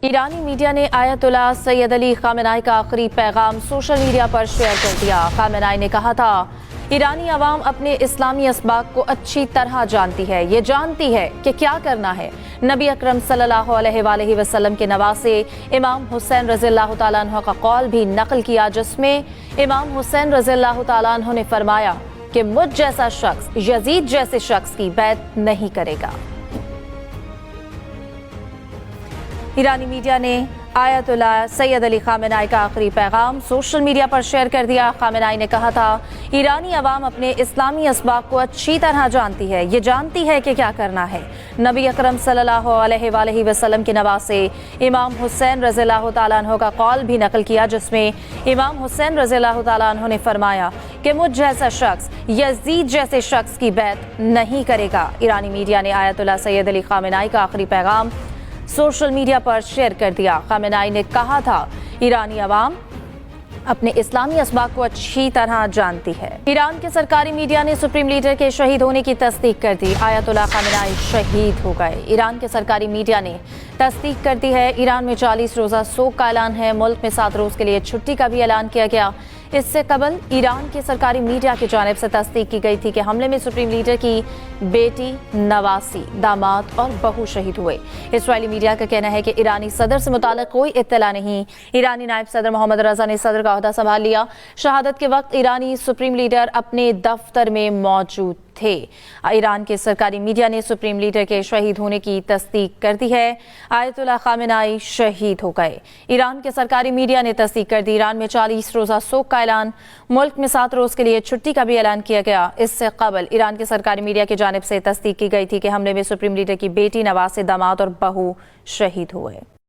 ईरानी media ने Ayatollah Syed Ali खामेनाई का आखिरी पैगाम सोशल मीडिया पर शेयर कर दिया। खामेनाई ने कहा था, ईरानी अवाम अपने इस्लामी असबाक को अच्छी तरह जानती है, ये जानती है कि क्या करना है। नबी अकरम सल्लल्लाहु अलैहि वसल्लम के नवासे इमाम हुसैन रज़ियल्लाहु ताला अन्हु का कौल भी नकल किया, जिसमें इमाम हुसैन रज़ियल्लाहु ताला अन्हु ने फरमाया कि मुझ जैसा शख्स यजीद जैसे शख्स की बैत नहीं करेगा। ईरानी मीडिया ने आयतुल्लाह सैयद अली खामेनाई का आखिरी पैगाम सोशल मीडिया पर शेयर कर दिया। खामेनाई ने कहा था, ईरानी अवाम अपने इस्लामी असबाक को अच्छी तरह जानती है, ये जानती है कि क्या करना है। नबी अकरम सल्लल्लाहु अलैहि वसल्लम के नवासे इमाम हुसैन रज़ियल्लाहु ताला अन्हु का कौल भी नकल किया, जिसमें इमाम हुसैन रज़ियल्लाहु ताला अन्हु ने फरमाया कि मुझ जैसा शख्स यजीद जैसे शख्स की बैत नहीं करेगा। ईरानी मीडिया ने आयतुल्लाह सैयद अली खामेनाई का आखिरी पैगाम सोशल मीडिया पर शेयर कर दिया। खामेनाई ने कहा था, ईरानी अवाम अपने इस्लामी असबाक को अच्छी तरह जानती है। ईरान के सरकारी मीडिया ने सुप्रीम लीडर के शहीद होने की तस्दीक कर दी। आयतुल्लाह खामेनाई शहीद हो गए। ईरान के सरकारी मीडिया ने तस्दीक कर दी है। ईरान में 40 रोज़ा सोग का ऐलान है। मुल्क में 7 रोज़ के लिए छुट्टी का भी ऐलान किया गया। इससे कबल ईरान के सरकारी मीडिया की जानिब से तस्दीक की गई थी कि हमले में सुप्रीम लीडर की बेटी, नवासी, दामाद और बहू शहीद हुए। इस्राएली मीडिया का कहना है कि ईरानी सदर से मुतालिक कोई इत्तला नहीं। ईरानी नायब सदर मोहम्मद रजा ने सदर का ओहदा संभाल लिया। शहादत के वक्त ईरानी सुप्रीम लीडर अपने दफ्तर में मौजूद थे। ईरान के सरकारी मीडिया ने सुप्रीम लीडर के शहीद होने की तस्दीक कर दी है। आयतुल्लाह खामेनाई शहीद हो गए। ईरान के सरकारी मीडिया ने तस्दीक कर दी। ईरान में 40 रोज़ा सोग का ऐलान, मुल्क में 7 रोज़ के लिए छुट्टी का भी ऐलान किया गया। इससे कबल ईरान के सरकारी मीडिया की जानिब से तस्दीक की गई थी कि हमले में सुप्रीम लीडर की बेटी, नवासे, दामाद और बहू शहीद हुए।